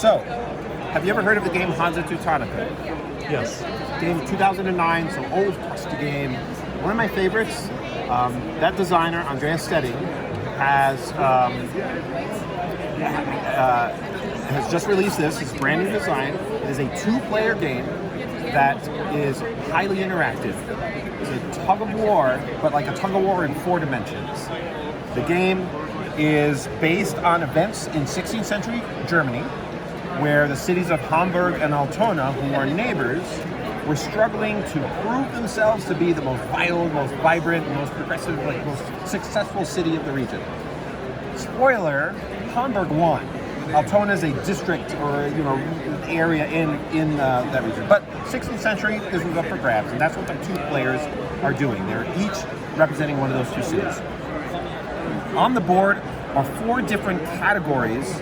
So, have you ever heard of the game Hansa Teutonica? Yes. Game 2009, so old rusty game. One of my favorites. That designer, Andreas Steding, has just released this. It's a brand new design. It is a 2-player game that is highly interactive. It's a tug of war, but like a tug of war in 4 dimensions. The game is based on events in 16th century Germany, where the cities of Hamburg and Altona, who are neighbors, were struggling to prove themselves to be the most vital, most vibrant, most progressive, most successful city of the region. Spoiler, Hamburg won. Altona is a district or area in that region. But 16th century, this was up for grabs, and that's what the 2 players are doing. They're each representing one of those 2 cities. On the board are 4 different categories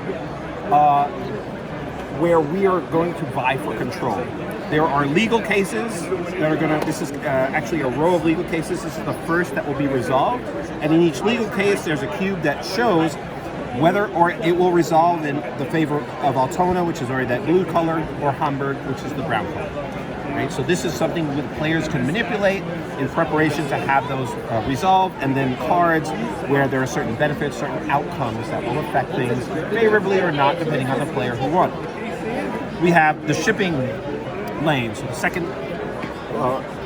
where we are going to vie for control. There are legal cases that are going to, this is actually a row of legal cases. This is the first that will be resolved. And in each legal case, there's a cube that shows whether or it will resolve in the favor of Altona, which is already that blue color, or Hamburg, which is the brown color. Right? So this is something that players can manipulate in preparation to have those resolved, and then cards where there are certain benefits, certain outcomes that will affect things favorably or not, depending on the player who won. We have the shipping lane. So the second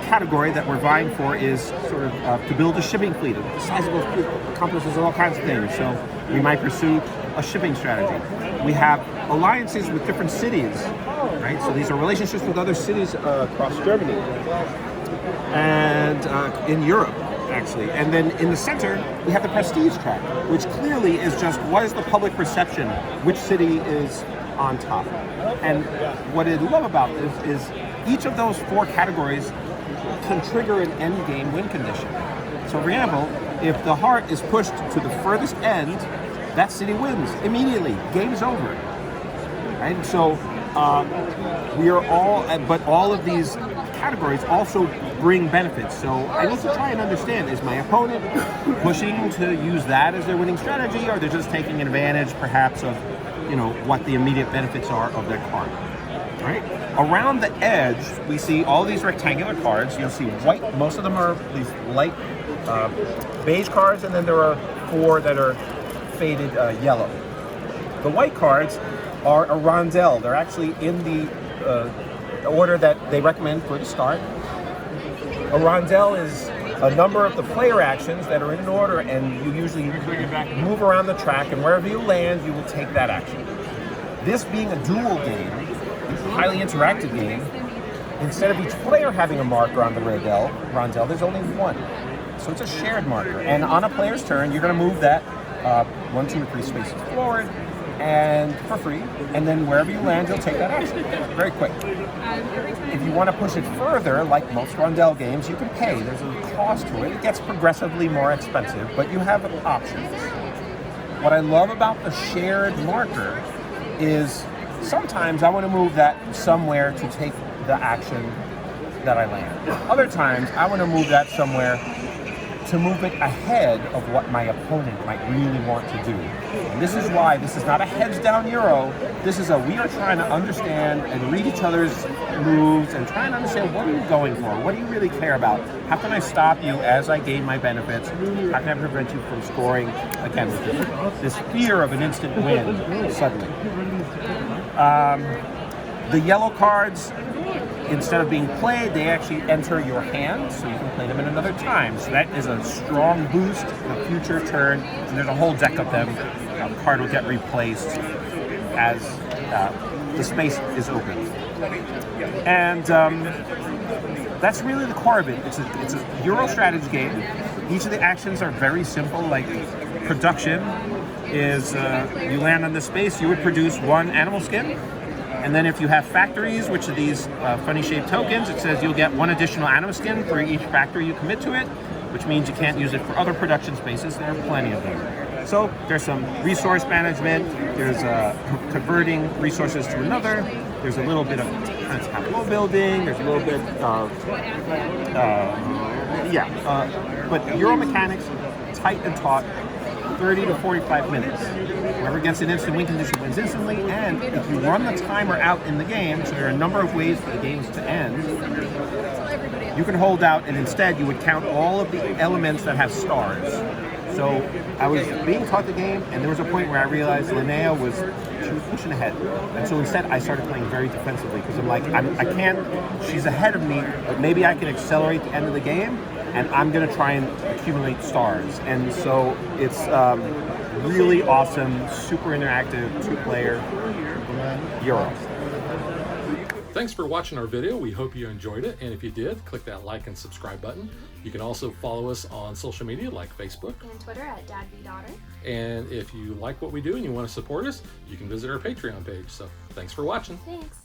category that we're vying for is sort of to build a shipping fleet. A sizable fleet accomplishes all kinds of things. So we might pursue a shipping strategy. We have alliances with different cities, right? So these are relationships with other cities across Germany and in Europe, actually. And then in the center, we have the prestige track, which clearly is just what is the public perception, which city is on top. And what I love about this is each of those 4 categories can trigger an end game win condition. So for example, if the heart is pushed to the furthest end, that city wins immediately. Game's over. Right? So we are but all of these categories also bring benefits. So I need to try and understand, is my opponent pushing to use that as their winning strategy, or they're just taking advantage perhaps of what the immediate benefits are of their card. Right? Around the edge, we see all these rectangular cards. You'll see white. Most of them are these light beige cards, and then there are 4 that are faded yellow. The white cards are a rondelle. They're actually in the order that they recommend for the start. A rondelle is a number of the player actions that are in an order, and you usually move around the track, and wherever you land, you will take that action. This being a duel game, a highly interactive game, instead of each player having a marker on the rondelle, there's only 1. So it's a shared marker. And on a player's turn, you're going to move that 1, 2, or 3 spaces forward, and for free, and then wherever you land, you'll take that action. Very quick. If you want to push it further, like most rondelle games, you can pay. There's a cost to it. It gets progressively more expensive, but you have options. What I love about the shared marker is sometimes I want to move that somewhere to take the action that I land. Other times, I want to move that somewhere to move it ahead of what my opponent might really want to do. And this is why this is not a heads-down Euro. This is we are trying to understand and read each other's moves and try and understand, what are you going for? What do you really care about? How can I stop you as I gain my benefits? How can I prevent you from scoring, again, with this fear of an instant win suddenly? The yellow cards, instead of being played, they actually enter your hand, so you can play them in another time. So that is a strong boost for a future turn, and there's a whole deck of them. The card will get replaced as the space is open. And that's really the core of it. It's a Euro strategy game. Each of the actions are very simple, like production is you land on the space, you would produce 1 animal skin. And then if you have factories, which are these funny shaped tokens, it says you'll get 1 additional animal skin for each factory you commit to it, which means you can't use it for other production spaces. There are plenty of them. So there's some resource management, there's converting resources to another, there's a little bit of tableau building, there's a little bit of, but Euro mechanics, tight and taut, 30 to 45 minutes. Whoever gets an instant win condition wins instantly, and if you run the timer out in the game, so there are a number of ways for the games to end, you can hold out and instead you would count all of the elements that have stars. So I was being taught the game, and there was a point where I realized Linnea was pushing ahead, and so instead I started playing very defensively because I'm like, I can't. She's ahead of me, but maybe I can accelerate the end of the game, and I'm going to try and accumulate stars. And so it's really awesome, super interactive, 2-player Euro. Thanks for watching our video. We hope you enjoyed it. And if you did, click that like and subscribe button. You can also follow us on social media like Facebook and Twitter at DadVDaughter. And if you like what we do and you want to support us, you can visit our Patreon page. So thanks for watching. Thanks.